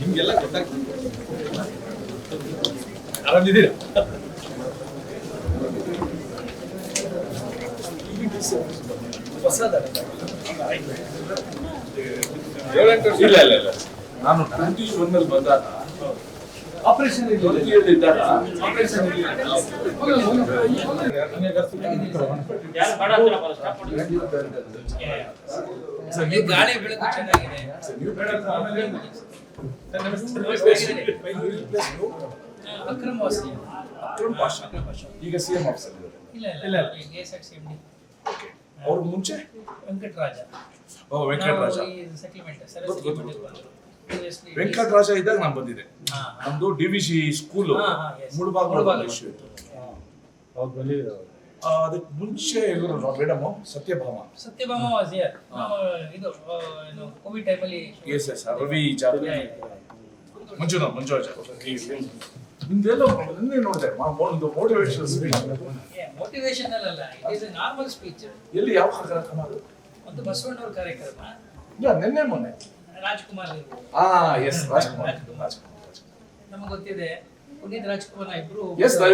ನಿಮ್ಗೆಲ್ಲ ಗೊತ್ತಾಗ್ತದೆ. ಆರಾಮಿದ್ದೀರಾ? ಇಲ್ಲ ಇಲ್ಲ ಇಲ್ಲ, ನಾನು 21 ಬಂದಾಗ ಆಪರೇಷನ್ ಇದ್ದಾಗ ಆಪರೇಷನ್ ಗಾಳಿ ಬೆಳಕು ಚೆನ್ನಾಗಿದೆ. ಅಕ್ರಮ್ ಪಾಷಾ ಈಗ ಸಿಎಂ ಆಫೀಸರ್ ಅವ್ರ ಮುಂಚೆ ವೆಂಕಟರಾಜ. ವೆಂಕಟರಾಜ ಸೆಟಲ್ಮೆಂಟ್ ವೆಂಕಟರಾಜ ಇದ್ದಾಗ ನಾನು ಬಂದಿದ್ದೆ. ನಮ್ದು ಡಿವಿಸಿ ಸ್ಕೂಲ್ ಮುಳುಬಾಗ ಇಶ್ಯೂ ಇತ್ತು. ಅದಕ್ಕೆ ಮುಂಚೆ ಇವರು ಮೇಡಮ್ ಸತ್ಯಭಾಮ ವಾಸ್ ಹಿಯರ್. ಇದು ಕೋವಿಡ್ ಟೈಮಲ್ಲಿ ಎಸ್ ಎಸ್ ರವಿ ಜಾಧವ್ ಮಂಜುರಾಜ್ ನಿಮ್ದೆಲ್ಲ ನಿನ್ನೆ ನೋಡಿದೆ ಒಂದು ಮೋಟಿವೇಶನಲ್ ಸ್ಪೀಚ್. ಮೋಟಿವೇಶನಲ್ ಅಲ್ಲ, it is A normal speech. ಎಲ್ಲಿ ಯಾವ ಕಾರ್ಯಕ್ರಮ ಅದು? ಒಂದು ಬಸವಣ್ಣವ್ರ ಕಾರ್ಯಕ್ರಮ. ಇಲ್ಲ, ನಿನ್ನೆ ಮೊನ್ನೆ ರಾಜ್ಕುಮಾರ್. ಎಸ್ ರಾಜ್ಕುಮಾರ್. ನಮಗೆ ಗೊತ್ತಿದೆ, ಪುನೀತ್ ರಾಜ್ಕುಮಾರ್ ಇಬ್ರು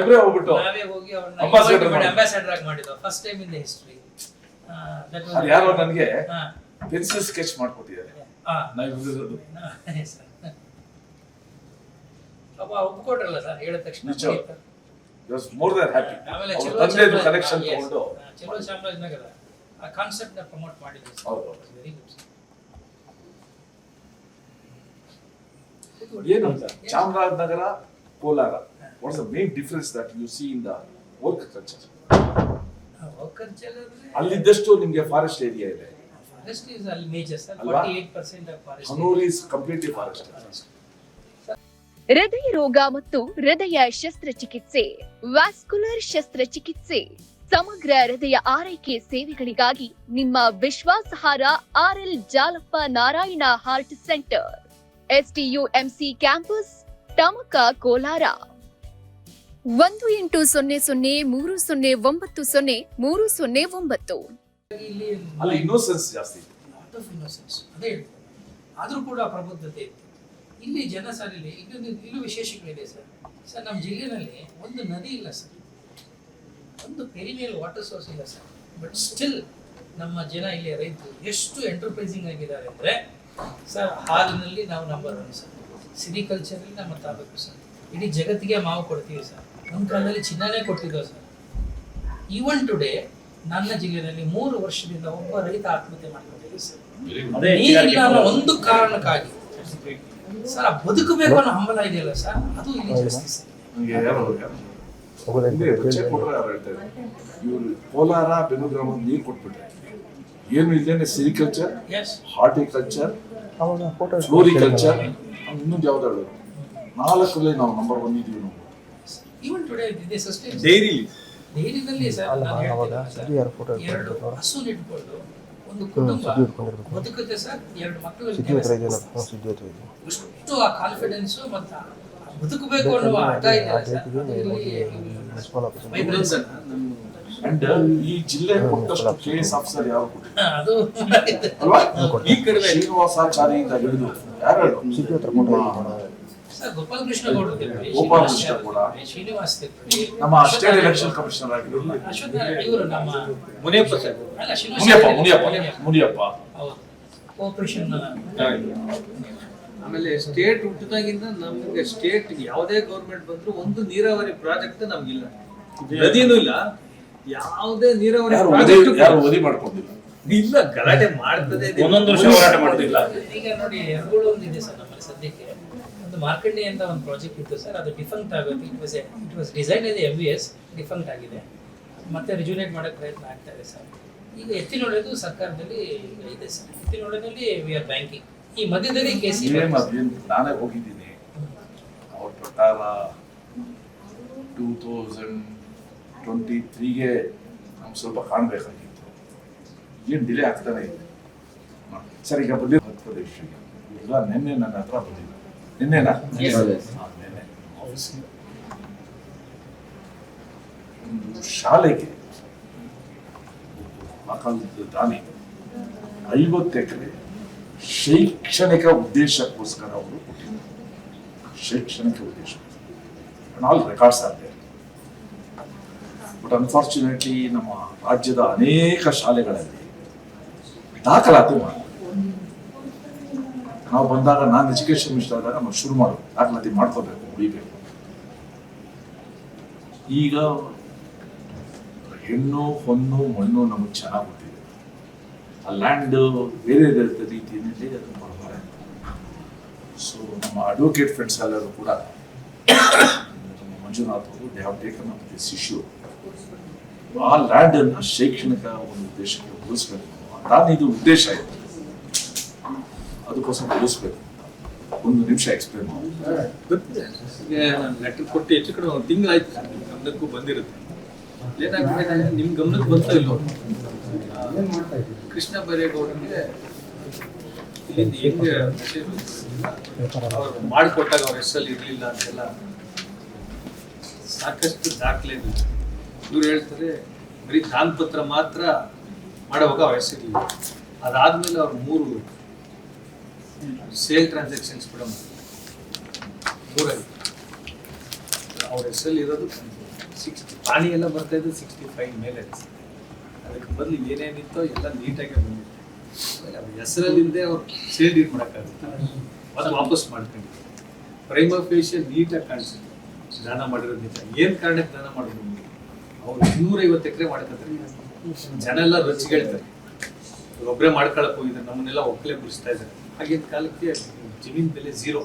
ಇಬ್ರೇ ಹೋಗ್ಬಿಟ್ಟು ನಾವೇ ಹೋಗಿ ಅವ್ರನ್ನ ಅಂಬಾಸಡರ್ ಆಗಿ ಮಾಡಿದ್ವಿ first time in the history. ಯಾರೋ ನನಗೆ ಪೆನ್ಸಿಲ್ ಸ್ಕೆಚ್ ಮಾಡ್ಕೊಟ್ಟಿದ್ದಾರೆ. ಪಾಪ ಒಪ್ಕೊಟ್ರಲ್ಲ ಸರ್ ಹೇಳಿದ ತಕ್ಷಣ. More than happy. ಆಮೇಲೆ ಕಲೆಕ್ಷನ್ ತಗೊಂಡು ಚೆಲುವ ಚಾಮರಾಜನಗರ ಆ ಕಾನ್ಸೆಪ್ಟ್ ನ ಪ್ರಮೋಟ್ ಮಾಡಿದ್ವಿ. ಹೌದು. Very good. ಏನು Chamarajanagara, Kolar, what's the main difference that you see in the work culture? ಅಲ್ಲಿದ್ದಷ್ಟು ನಿಮಗೆ ಫಾರೆಸ್ಟ್ ಏರಿಯಾ ಇದೆ. ಫಾರೆಸ್ಟ್ ಇಸ್ ಅಲ್ಲಿ major sir. 48% of forest. Hanur is completely forest. ಹೃದಯ ರೋಗ ಮತ್ತು ಹೃದಯ ಶಸ್ತ್ರಚಿಕಿತ್ಸೆ, ವ್ಯಾಸ್ಕುಲರ್ ಶಸ್ತ್ರಚಿಕಿತ್ಸೆ, ಸಮಗ್ರ ಹೃದಯ ಆರೈಕೆ ಸೇವೆಗಳಿಗಾಗಿ ನಿಮ್ಮ ವಿಶ್ವಾಸಾರ್ಹ RL Jalappa Narayana heart centre, STUMC campus, Tamaka, Kolar. 180030090309. ಅಲ್ಲಿ ಇನ್ನೋಸೆನ್ಸ್ ಜಾಸ್ತಿ. ಅದೇ ಆದ್ರೂ ಕೂಡ ಪ್ರಬುದ್ಧತೆ ಇತ್ತು. ಇಲ್ಲಿ ಜನ ಸರ್ ಇಲ್ಲೂ ವಿಶೇಷಗಳಿದೆ ಸರ್. ಸರ್ ನಮ್ಮ ಜಿಲ್ಲೆನಲ್ಲಿ ಒಂದು ನದಿ ಇಲ್ಲ ಸರ್, ಒಂದು ಪೆರಿನಿಯಲ್ ವಾಟರ್ ಸೋರ್ಸ್ ಇಲ್ಲ ಸರ್. ಬಟ್ ಸ್ಟಿಲ್ ನಮ್ಮ ಜನ ಇಲ್ಲಿ ರೈತರು ಎಷ್ಟು ಎಂಟರ್ಪ್ರೈಸಿಂಗ್ ಆಗಿದ್ದಾರೆ ಅಂದರೆ ಸರ್, ಹಾಲಿನಲ್ಲಿ ನಾವು ನಂಬರ್ 1 ಸರ್, ಸಿರಿಕಲ್ಚರಲ್ಲಿ ನಮ್ಮ ತಾಲೂಕು ಸರ್, ಇಡೀ ಜಗತ್ತಿಗೆ ಮಾವು ಕೊಡ್ತೀವಿ ಸರ್. ನಮ್ಮ ಕಾಲದಲ್ಲಿ ಚಿನ್ನನೇ ಕೊಡ್ತಿದ್ದೋ ಸರ್. ಈವನ್ ಟುಡೇ ನನ್ನ ಜಿಲ್ಲೆಯಲ್ಲಿ 3 ವರ್ಷದಿಂದ ಒಬ್ಬ ರೈತ ಆತ್ಮಹತ್ಯೆ ಮಾಡ್ಕೊಂಡಿದ್ದೀವಿ ಸರ್. ನೀರಿಲ್ಲ ಅನ್ನೋ ಒಂದು ಕಾರಣಕ್ಕಾಗಿ ಸರ್. ಬದುಕಬೇಕು ಅನ್ನೋ ಹಂಬಲ ಇದೆಯಲ್ಲ ಸರ್, ಅದು ಇಲ್ಲಿ ಜಾಸ್ತಿ ಸರ್. ಇವರು ಕೋಲಾರ ಬೆನುಗ್ರಾಮ ನೀರು ಕೊಟ್ಬಿಟ್ರೆ ಏನು ಇಲ್ಲೇನೆ ಸಿರಿಕಲ್ಚರ್, ಹಾರ್ಟಿಕಲ್ಚರ್, ಫ್ಲೋರಿಕಲ್ಚರ್, ಇನ್ನೊಂದು ಯಾವ್ದಾದ್ರು 4ರಲ್ಲಿ ನಾವು ನಂಬರ್ 1 ಇದೀವಿ ನಾವು. ಈವನ್ ಟುಡೇ ಇದೆ ಸಸ್ಟೈನ್ ಡೈರಿನಲ್ಲಿ ಸರ್. ನಾನು ಹೇಳ್ತೀನಿ ಸರ್, 2 ಹಸು ಇಟ್ಕೊಂಡು ಒಂದು ಕುಟುಂಬ ಬದುಕುತ್ತೆ ಸರ್. 2 ಮಕ್ಕಳು ಎಷ್ಟು ಆ ಕಾನ್ಫಿಡೆನ್ಸ್ ಮತ್ತು ಬದುಕಬೇಕು ಅನ್ನುವ ಹಠ ಇದೆ ಸರ್. ಅಂಡ್ ಈ ಜಿಲ್ಲೆ ಕೊಟ್ಟಷ್ಟು KS ಆಫೀಸರ್ ಯಾರು ಕೊಟ್ಟಿಲ್ಲ ಅದು ಈ ಕಡೆ ಶ್ರೀನಿವಾಸಾಚಾರಿಯಿಂದ ಹಿಡಿದು ಯಾರು ಸರ್, ಗೋಪಾಲ ಕೃಷ್ಣ ಗೌಡ ಶ್ರೀನಿವಾಸ್ ನಮ್ಮ ಸ್ಟೇಟ್ ಎಲೆಕ್ಷನ್ ಕಮಿಷನರ್ ಆಗಿದ್ರು ಅಶ್ವಥ್ ಇವರು ನಮ್ಮ ಮುನಿಯಪ್ಪ ಸರ್. ಅಲ್ಲ ಮುನಿಯಪ್ಪ ಹೌದು, ಕೋಆಪರೇಷನ್. ಆಮೇಲೆ ಸ್ಟೇಟ್ ಹುಟ್ಟಿದಾಗಿಂದ ನಮ್ಗೆ ಸ್ಟೇಟ್ ಯಾವುದೇ ಗೌರ್ಮೆಂಟ್ ಬಂದ್ರು ಒಂದು ನೀರಾವರಿ ಪ್ರಾಜೆಕ್ಟ್ ನಮ್ಗಿಲ್ಲ, ನದಿನೂ ಇಲ್ಲ, ಯಾವುದೇ ನೀರಾವರಿ ಪ್ರಾಜೆಕ್ಟ್ ಓದಿ ಮಾಡ್ಕೊಂಡಿಲ್ಲ. ಇಲ್ಲ, ಗಲಾಟೆ ಮಾಡ್ತದೆ, ಒಂದೊಂದು ವರ್ಷ ಹೋರಾಟ ಮಾಡೋದಿಲ್ಲ. ಈಗ ನೋಡಿ, ಎರಡೂಳು ಒಂದಿದೆ ಸರ್ ನಮ್ಮಲ್ಲಿ ಸದ್ಯಕ್ಕೆ. ಒಂದು ಮಾರ್ಕಂಡಿ ಅಂತ ಒಂದು ಪ್ರಾಜೆಕ್ಟ್ ಇತ್ತು ಸರ್, ಅದು ಡಿಫಂಕ್ಟ್ ಆಗುತ್ತೆ. It was design as MVS, ಡಿಫಂಕ್ಟ್ ಆಗಿದೆ. ಮತ್ತೆ ರಿಜುನೇಟ್ ಮಾಡೋಕ್ಕೆ ಪ್ರಯತ್ನ ಆಗ್ತಾ ಇದೆ ಸರ್. ಈಗ ಎತ್ತಿನೊಳೆದು ಸರ್ಕಾರದಲ್ಲಿ ಇದೆ ಸರ್. ಎತ್ತಿನೊಳೆನಲ್ಲಿ ವಿ ಆರ್ ಬ್ಯಾಂಕಿಂಗ್. ಈ ಮಧ್ಯದಲ್ಲಿ KC ನಾನೇ ಹೋಗಿದ್ದೀನಿ. ಅವ್ರ ಪ್ರಕಾರ 2023ಗೆ ನಮ್ಗೆ ಸ್ವಲ್ಪ ಕಾಣಬೇಕಾಗಿತ್ತು. ಏನು ಡಿಲೇ ಆಗ್ತಾನೆ ಇದೆ ಸರ್. ಈಗ ಬಂದಿರೋ ಇಶ್ಯೂ ಇಲ್ಲ, ನಿನ್ನೆ ನನ್ನ ಹತ್ರ ಬಂದಿಲ್ಲ. ನಿನ್ನೆನಾ? ನಿನ್ನೆ ಒಂದು ಶಾಲೆಗೆ ಆ ಕಾಲದ ದಾನಿ 50 ಎಕರೆ ಶೈಕ್ಷಣಿಕ ಉದ್ದೇಶಕ್ಕೋಸ್ಕರ ಅವರು ಕೊಟ್ಟಿದ್ದಾರೆ. ಶೈಕ್ಷಣಿಕ ಉದ್ದೇಶ all records are there. But unfortunately ನಮ್ಮ ರಾಜ್ಯದ ಅನೇಕ ಶಾಲೆಗಳಲ್ಲಿ ದಾಖಲಾತಿ ಮಾಡಿಲ್ಲ. ನಾವು ಬಂದಾಗ ನಾನು ಎಜುಕೇಶನ್ ಮಿನಿಸ್ಟರ್ ಆದಾಗ ನಾವು ಶುರು ಮಾಡೋದು ದಾಖಲಾತಿ ಮಾಡ್ಕೋಬೇಕು, ಉಳಿಬೇಕು. ಈಗ ಹೆಣ್ಣು ಹೊನ್ನು ಮಣ್ಣು ನಮಗೆ ಚೆನ್ನಾಗಿ ಗೊತ್ತಿದೆ. ಆ ಲ್ಯಾಂಡ್ ಬೇರೆ ರೀತಿಯಲ್ಲಿ ಅದು ಮಾಡಬಾರದು. ಸೊ ನಮ್ಮ ಅಡ್ವೊಕೇಟ್ ಫ್ರೆಂಡ್ಸ್ ಎಲ್ಲರೂ ಕೂಡ ನಮ್ಮ ಮಂಜುನಾಥ್ ಅವರು they have taken up this issue. ಆ ಲ್ಯಾಂಡ್ ಅನ್ನು ಶೈಕ್ಷಣಿಕ ಒಂದು ಉದ್ದೇಶಕ್ಕೆ ಉಳಿಸ್ಬೇಕು. ನಾನು ಇದು ಉದ್ದೇಶ ಇತ್ತು, ಅದಕ್ಕೋಸ್ಕರ ಉಳಿಸ್ಬೇಕು. ಒಂದು ನಿಮಿಷ ಎಕ್ಸ್ಪ್ಲೇನ್ ಮಾಡಿ. ಗೊತ್ತಿದೆ ನಾನು ಲೆಟರ್ ಕೊಟ್ಟು ಹೆಚ್ಚು ಕಡೆ ಒಂದು ತಿಂಗಳಾಯ್ತು ನಿಮ್ಮ ಗಮನಕ್ಕೂ ಬಂದಿರುತ್ತೆ. ಏನಾಗ್ಬಿಟ್ಟಿದೆ ನಿಮ್ಮ ಗಮನಕ್ಕೆ ಬಂತ ಇಲ್ಲೋ, ಕೃಷ್ಣ ಬೈರೇಗೌಡರಿಗೆ ಇಲ್ಲಿಂದ ಹೆಂಗೆ ಅವ್ರು ಮಾಡಿಕೊಟ್ಟಾಗ ಅವ್ರ ಹೆಸರಲ್ಲಿ ಇರಲಿಲ್ಲ ಅಂತೆಲ್ಲ ಸಾಕಷ್ಟು ದಾಖಲೆ ಇದೆ. ಇವ್ರು ಹೇಳ್ತಾರೆ ಬರೀ ದಾನಪತ್ರ ಮಾತ್ರ ಮಾಡೋವಾಗ ಅವ್ರ ಹೆಸರಿಲ್ಲ. ಅದಾದ್ಮೇಲೆ ಅವ್ರು 3 ಸೇಲ್ ಟ್ರಾನ್ಸಾಕ್ಷನ್ಸ್ ಕೂಡ ಅವ್ರ ಹೆಸರಲ್ಲಿ ಇರೋದು 60 ಪಾಣಿ ಎಲ್ಲ ಬರ್ತಾ ಇದ್ದು 65 ಮೇಲೆ. ಅದಕ್ಕೆ ಬದಲು ಏನೇನಿತ್ತೋ ಎಲ್ಲ ನೀಟಾಗಿ ಬಂದಿತ್ತು. ಆಮೇಲೆ ಅವ್ರ ಹೆಸರಲ್ಲಿಂದೇ ಅವ್ರು ಸೇಲ್ ಡೀಡ್ ಮಾಡೋಕ್ಕಾಗುತ್ತೆ, ಮತ್ತೆ ವಾಪಸ್ ಮಾಡ್ಕೊಂಡು ಪ್ರೈಮ್ ಫೇಶಿಯಲ್ ನೀಟಾಗಿ ಕಾಣಿಸುತ್ತೆ. ದಾನ ಮಾಡಿರೋದು ನಿಜ. ಏನ್ ಕಾರಣಕ್ಕೆ ದಾನ ಮಾಡೋದು? ಅವ್ರು 250 ಎಕರೆ ಮಾಡ್ಕೊತಾರೆ. ಜನ ಎಲ್ಲ ರೊಚ್ಚಿಗೆಳ್ತಾರೆ, ಒಬ್ಬರೇ ಮಾಡ್ಕೊಳಕ್ ಹೋಗಿದ್ದಾರೆ, ನಮ್ಮನ್ನೆಲ್ಲ ಒಕ್ಕಲೆ ಬಿಡಿಸ್ತಾ ಇದ್ದಾರೆ. ಆಗಿನ ಕಾಲಕ್ಕೆ ಜಮೀನ್ ಬೆಲೆ 0.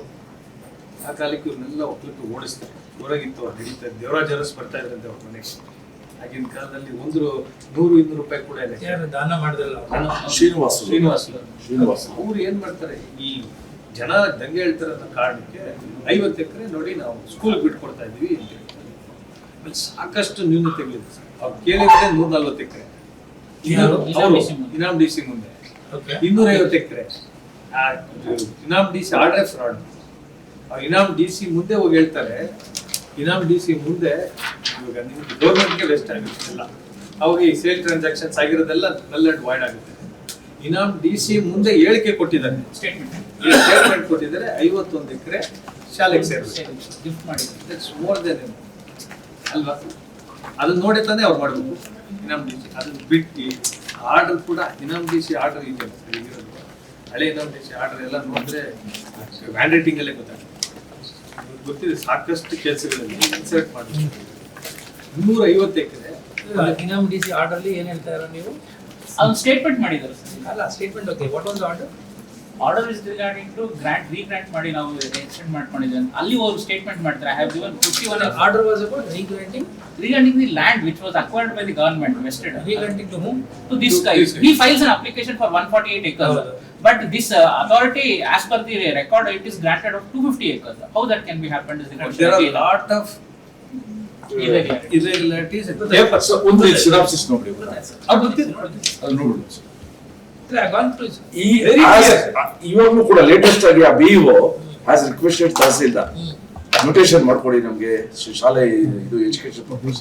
ಆ ಕಾಲಕ್ಕೆ ಇವ್ರನ್ನೆಲ್ಲ ಒಕ್ಕಲಕ್ಕೆ ಓಡಿಸ್ತಾರೆ. ಹೊರಗಿತ್ತು ಅವ್ರು ನಡೀತಾ ಇದ್ದು. ದೇವರಾಜ್ ಅರಸ್ ಬರ್ತಾ ಇದ್ರಂತೆ ಅವ್ರ ಮನೆಗೆ. ಆಗಿನ ಕಾಲದಲ್ಲಿ 100-200 ರೂಪಾಯಿ ಕೂಡ ಇದೆ. ದಾನ ಮಾಡಿದ್ರಲ್ಲ ಶ್ರೀನಿವಾಸ್ ಅವ್ರು ಏನ್ ಮಾಡ್ತಾರೆ, ಈ ಜನ ದಂಗೆ ಹೇಳ್ತಾರೆ ಅನ್ನೋ ಕಾರಣಕ್ಕೆ 50 ಎಕರೆ ನೋಡಿ ನಾವು ಸ್ಕೂಲ್ ಬಿಟ್ಕೊಡ್ತಾ ಇದೀವಿ ಅಂತ ಹೇಳ್ತಾರೆ. ಆಮೇಲೆ ಸಾಕಷ್ಟು ನ್ಯೂನತೆಗಳಿದೆ ಸರ್. ಅವ್ರು ಕೇಳಿದ್ರೆ 140 ಎಕರೆ ಇನಾಮ್ ಡಿ ಸಿ ಮುಂದೆ 250 ಎಕರೆ ಇನಾಮ್ ಡಿ ಸಿ ಆರ್ಡರ್ ಫ್ರಾಡ್. ಇನಾಮ್ ಡಿ ಸಿ ಮುಂದೆ ಹೋಗಿ ಹೇಳ್ತಾರೆ, ಇನಾಮ್ ಡಿ ಸಿ ಮುಂದೆ ಇವಾಗ ನಿಮ್ಗೆ ಗೌರ್ಮೆಂಟ್ಗೆ ವೆಸ್ಟ್ ಆಗುತ್ತೆ ಎಲ್ಲ. ಅವಾಗ ಈ ಸೇಲ್ ಟ್ರಾನ್ಸಾಕ್ಷನ್ಸ್ ಆಗಿರೋದೆಲ್ಲ ನಲ್ ಅಂಡ್ ವಾಯ್ಡ್ ಆಗುತ್ತೆ. ಇನಾಮ್ ಡಿ ಸಿ ಮುಂದೆ ಹೇಳಿಕೆ ಕೊಟ್ಟಿದ್ದಾರೆ, ಸ್ಟೇಟ್ಮೆಂಟ್ ಕೊಟ್ಟಿದ್ದಾರೆ, 51 ಎಕರೆ ಶಾಲೆಗೆ ಸೇರಿಸ್ತಾರೆ, ಗಿಫ್ಟ್ ಮಾಡಿದ್ದಾರೆ. ಮೋರ್ ದೆನ್ ಅಲ್ವಾ? ಅದನ್ನ ನೋಡಿ ತಾನೇ ಅವ್ರು ಮಾಡಬೇಕು. ಇನಾಮ್ ಡಿ ಸಿ ಅದನ್ನ ಬಿಟ್ಟು ಆರ್ಡರ್ ಕೂಡ ಇನಾಮ್ ಡಿ ಸಿ ಆರ್ಡರ್ ಇದೆ. ಹಳೆ ಇನಾಮ್ ಡಿ ಸಿ ಆರ್ಡರ್ ಎಲ್ಲ ನೋಡಿದ್ರೆ ಹ್ಯಾಂಡ್ ರೈಟಿಂಗ್ ಅಲ್ಲೇ ಗೊತ್ತಾಗುತ್ತೆ. ಗೊತ್ತಿದೆ ಸಾಕಷ್ಟು ಕೆಲಸಗಳಲ್ಲಿ ಇನ್ಸರ್ಟ್ ಮಾಡಿ 250 ಎಕರೆ ಇನಾಮ್ ಡಿ ಸಿ ಆರ್ಡರ್ ಅಲ್ಲಿ ಏನ್ ಹೇಳ್ತಾ ಇರೋ ನೀವು? ಅದೊಂದು ಸ್ಟೇಟ್ಮೆಂಟ್ ಮಾಡಿದ್ದಾರೆ ಸರ್. ಅಲ್ಲ statement okay, what was the order? Order is regarding to grant regrant ಮಾಡಿ ನಾವು ಎಕ್ಸ್ಟೆಂಡ್ ಮಾಡ್ಕೊಂಡಿದ್ದೇವೆ. ಅಲ್ಲಿ ಅವರು ಸ್ಟೇಟ್ಮೆಂಟ್ ಮಾಡ್ತಾರೆ, I have given 51 order was about regranting the land which was acquired by the government vested. Regranting to whom? To this guy. He files an application for 148 acres. But this authority, as per the record, it is granted of 250 acres. How that can be happened is the question. there are a lot of irregularities in the paper. So ಒಂದು synopsis ನೋಡಿ, ಅವ್ರು ಗೊತ್ತಿದೆ. ಅದು ನೋಡ್ಬಿಡಿ. I gone through it. ಈ ಇವಾಗಲೂ ಕೂಡ latest ಆಗಿ ಆ BEO has requested tahsildar notation ಮಾಡ್ಕೊಡಿ ನಮಗೆ ಶಾಲೆ ಇದು ಎಜುಕೇಶನ್ ಪರ್ಪಸ್.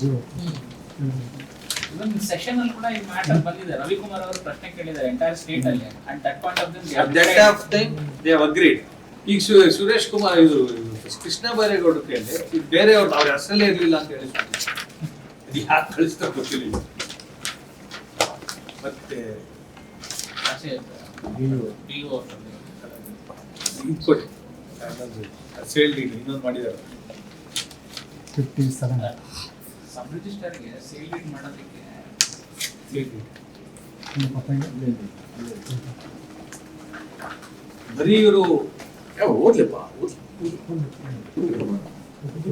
Even session ಅಲ್ಲಿ ಕೂಡ ಈ ಮ್ಯಾಟರ್ ಬಂದಿದೆ. ರವಿಕುಮಾರ್ ಅವರು ಪ್ರಶ್ನೆ ಕೇಳಿದ್ದಾರೆ ಎಂಟೈರ್ ಸ್ಟೇಟ್ ಅಲ್ಲಿ. And that point of them At that time they have agreed. ಈಗ ಸುರೇಶ್ ಕುಮಾರ್ ಇದು ಕೃಷ್ಣ ಬೈರೇಗೌಡ ಕೇಳಿ ಇದು ಬೇರೆ ಅವ್ರ ಹೆಸರಲ್ಲೇ ಇರ್ಲಿಲ್ಲ ಅಂತ ಹೇಳಿ ಇದು ಯಾಕೆ ಕಳಿಸ್ತಾ ಗೊತ್ತಿಲ್ಲ. ಮತ್ತೆ ಕೊಡಿ ಸೇಲ್ ಡೀಡ್ ಇನ್ನೊಂದು ಮಾಡಿದ್ದಾರೆ 57 ಸಬ್ ರಿಜಿಸ್ಟರ್ಗೆ ಸೇಲ್ ಡೀಡ್ ಮಾಡೋದಕ್ಕೆ ಬರೀ ಇವರು ಓದ್ಲಿಪ್ಪ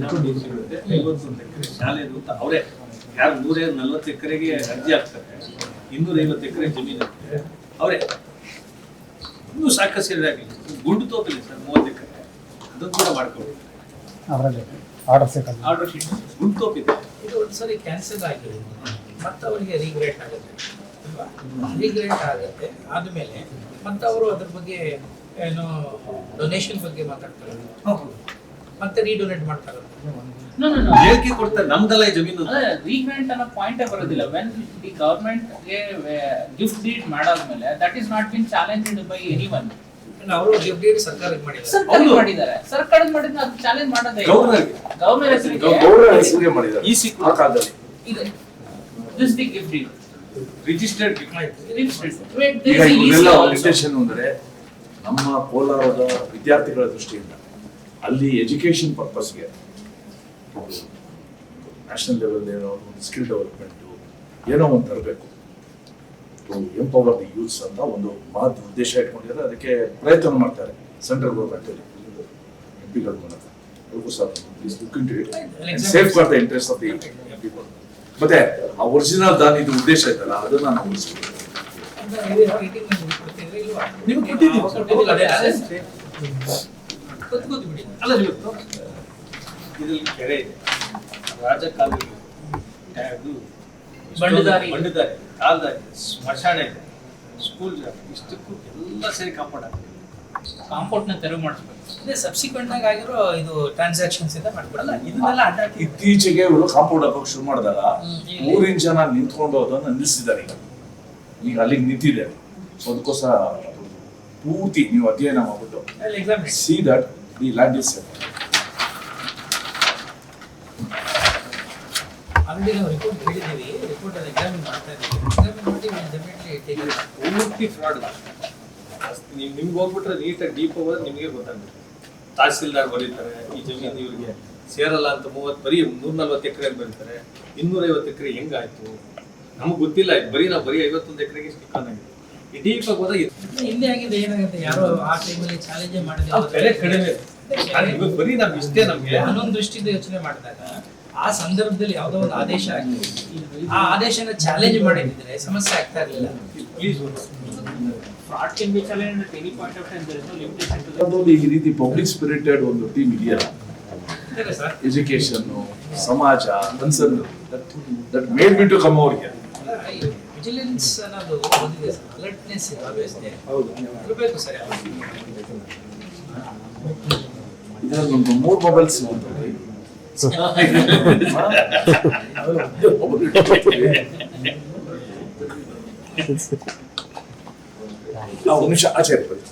51 ಎಕರೆ ಶಾಲೆದು ಅಂತ ಅವರೇ ಯಾರು 140 ಎಕರೆಗೆ ಅರ್ಜಿ ಹಾಕ್ತಾರೆ, 250 ಎಕರೆ ಜಮೀನು ಅವರೇ. ಇನ್ನೂ ಸಾಕಷ್ಟು ಸೇರಿದಾಗಿಲ್ಲ. ಗುಂಡು ತೋಪಿಲ್ಲ ಸರ್ 30 ಎಕರೆ, ಅದನ್ನು ಕೂಡ ಮಾಡ್ಕೊಂಡು ಆರ್ಡರ್ ಶೀಟ್ ಗುಂಡು ತೋಪಿದೆ. ಇದು ಒಂದ್ಸರಿ ಕ್ಯಾನ್ಸಲ್ ಆಗಿದೆ, ಮತ್ತೆ ಅವರಿಗೆ ರೀಗ್ರೇಟ್ ಆಗುತ್ತೆ ಅಲ್ವಾ? ರೀಗ್ರೇಟ್ ಆಗುತ್ತೆ ಆದಮೇಲೆ ಮತ್ತೆ ಅವರು ಅದ್ರ ಬಗ್ಗೆ ಏನು ಡೊನೇಷನ್ ಬಗ್ಗೆ ಮಾತಾಡ್ತಾರೆ, ಮತ್ತೆ ರೀಡೊನೇಟ್ ಮಾಡ್ತಾರೆ. ಹೇಳಿಕೆ ಕೊಡ್ತಾರೆ ನಮ್ದಲ್ಲ ಈ ಜಮೀನು. ರೀಗ್ರಾಂಟ್ ಅನ್ನೋ ಪಾಯಿಂಟೇ ಬರೋದಿಲ್ಲ. When the government gift deed ಮಾಡಾದ್ಮೇಲೆ that is not been challenged by anyone. ಅವರು ಡೆಪ್ಯೂಟಿ ಸರ್ಕಾರ ಮಾಡಿದ್ದಾರೆ. ಸರ್ಕಾರ ಹೌದು. ಮಾಡಿದ್ದಾರೆ, ಸರ್ಕಾರದ ಮಾಡಿದ್ರೆ ಅದು ಚಾಲೆಂಜ್ ಮಾಡೋದೇ ಗವರ್ನರ್ಗೆ ಗವರ್ನರ್ ಹೆಸರಿಗೆ ಗೌರವ ಹೆಸರಿಗೆ ಮಾಡಿದ್ದಾರೆ EC ಆ ಕಾಲದಲ್ಲಿ. ಇದೆ. This the gift deed. Registered Registered. Wait, ಈಗ there is a ಇವರೆಲ್ಲ EC also. ಲಿಮಿಟೇಷನ್ ಅಂದ್ರೆ ನಮ್ಮ ಕೋಲಾರದ ವಿದ್ಯಾರ್ಥಿಗಳ ದೃಷ್ಟಿಯಿಂದ ಅಲ್ಲಿ ಎಜುಕೇಶನ್ ಪರ್ಪಸ್ಗೆ ನ್ಯಾಷನಲ್ ಲೆವೆಲ್ ಏನೋ ಸ್ಕಿಲ್ ಡೆವಲಪ್ಮೆಂಟ್ ಏನೋ ಒಂದು ತರಬೇಕು ಟು ಎಂಪವರ್ ದಿ ಯೂತ್ಸ್ ಅಂತ ಒಂದು ಮಹತ್ ಉದ್ದೇಶ ಇಟ್ಕೊಂಡಿದ್ದಾರೆ. ಅದಕ್ಕೆ ಪ್ರಯತ್ನ ಮಾಡ್ತಾರೆ ಸೆಂಟ್ರಲ್ ಗೌರ್ಮೆಂಟ್ ಎಂಪಿಗಳ ಮೂಲಕ. ಅದಕ್ಕೂ ಸಹ please look into it safe for the interest of the people. ಮತ್ತೆ ಆ ಒರಿಜಿನಲ್ ದಾನಿದು ಉದ್ದೇಶ ಐತಲ್ಲ ಅದನ್ನ ನಾವು ಉಳಿಸ್ಬೇಕು. ನೀವು ಕೊತ್ಕೋದು ಬಿಡಿ. ಅಲ್ಲ ಇವತ್ತು ಇದ್ರಲ್ಲಿ ಕೆರೆ ಇದೆ, ರಾಜ ಕಾಲದಲ್ಲಿ ಅದು ಬಂಡುದಾರಿ. ಬಂಡುದಾರಿ, ಕಾಲ್ದಾರಿ, ಸ್ಮಶಾನ ಇದೆ, ಸ್ಕೂಲ್ ಇಷ್ಟಕ್ಕೂ ಎಲ್ಲ ಸೇರಿ ಕಾಂಪೌಂಡ್ ಆಗ್ತದೆ. ಕಾಂಪೌಂಡ್ ನ ತೆರವು ಮಾಡಿಸ್ಬೇಕು. ಇದೇ ಸಬ್ಸಿಕ್ವೆಂಟ್ ಆಗಿ ಆಗಿರೋ ಇದು ಟ್ರಾನ್ಸಾಕ್ಷನ್ಸ್ ಇಂದ ಮಾಡ್ಬಿಡಲ್ಲ. ಇದನ್ನೆಲ್ಲ ಅಡ್ಡಾಕಿ ಇತ್ತೀಚೆಗೆ ಇವರು ಕಾಂಪೌಂಡ್ ಹಾಕೋಕೆ ಶುರು ಮಾಡಿದಾಗ ಇಲ್ಲಿ. ಊರಿನ ಜನ ನಿಂತ್ಕೊಂಡು ಅದನ್ನ ನಿಲ್ಲಿಸಿದ್ದಾರೆ. ಈಗ ಅಲ್ಲಿಗೆ ನಿಂತಿದೆ. ಸೊ ಅದಕ್ಕೋಸ್ಕರ ಪೂರ್ತಿ ನೀವು ಅಧ್ಯಯನ ಮಾಡ್ಬಿಟ್ಟು exam see that the land is safe. Already ನಾವು ರಿಪೋರ್ಟ್ ಹೇಳಿದ್ದೀವಿ. ರಿಪೋರ್ಟ್ ಅಲ್ಲಿ ಎಕ್ಸಾಮಿನ್ ಮಾಡ್ತಾ ಇದ್ದೀವಿ. ಎಕ್ಸಾಮಿನ್ ಮಾಡಿ ಡೆಫಿನೆಟ್ಲಿ ಟೇಕ್ ಇಟ್. ಪೂರ್ತಿ ಫ್ರಾಡ್. ನೀವು ನಿಮ್ಗೆ ಹೋಗ್ಬಿಟ್ರೆ ನೀಟಾಗಿ ಡೀಪ್ ಹೋಗೋದು ನಿಮಗೆ ಗೊತ್ತಾಗುತ್ತೆ. ತಹಸೀಲ್ದಾರ್ ಬರೀತಾರೆ ಈ ಜಮೀನು ಇವ್ರಿಗೆ ಸೇರಲ್ಲ ಅಂತ 30 ಬರೀ 140 ಎಕರೆ ಬರೀತಾರೆ. 250 ಎಕರೆ ಹೆಂಗಾಯ್ತು ನಮಗೆ ಗೊತ್ತಿಲ್ಲ. ಬರೀ 51 ಎಕರೆಗೆ ಸ್ಟಿಕ್ ಆಗಿದೆ. ಈ ಡೀಪ್ ಆಗಿ ಹೋದಾಗ ಇಲ್ಲಿ ಆಗಿದೆ ಏನಾಗುತ್ತೆ, ಯಾರೋ ಆ ಟೈಮಲ್ಲಿ ಚಾಲೆಂಜ್ ಮಾಡಿದ್ರೆ ಬೆಲೆ ಕಡಿಮೆ ಇದೆ. ಇವಾಗ ಬರೀ ನಮ್ಗೆ ಇಷ್ಟೇ. ನಮ್ಗೆ ಹನ್ನೊಂದು ದೃಷ್ಟಿಯಿಂದ ಯೋಚನೆ ಮಾಡಿದಾಗ ಆ ಸಂದರ್ಭದಲ್ಲಿ ಯಾವುದೋ ಒಂದು ಆದೇಶ ಆಗಿ ಆ ಆದೇಶನ ಚಾಲೆಂಜ್ ಮಾಡಿದ್ರೆ ಸಮಸ್ಯೆ ಆಗ್ತಾ ಇರಲಿಲ್ಲ. Please Fraud can be challenged at any point of time. There is no limitation to that. ಅದರಲ್ಲಿ ಈ ರೀತಿ ಪಬ್ಲಿಕ್ ಸ್ಪಿರಿಟೆಡ್ ಒಂದು ಟೀಮ್ ಇದೆಯಲ್ಲ, ಸರಿ ಸರ್. ಎಜುಕೇಶನ್, ಸಮಾಜ, concern, that made me to come over here. Vigilance ಅನ್ನೋದು ಒಂದಿದೆ ಸರ್, ಅಲರ್ಟ್ನೆಸ್ ವ್ಯವಸ್ಥೆ ಹೌದು, ಇರಬೇಕು ಸರ್. ಇದರಲ್ಲಿ ಒಂದು 3 ಮೊಬೈಲ್ಸ್ ಒಂದು ನಿಮಿಷ ಆಚೆ ಇರ್ಬೇಕು.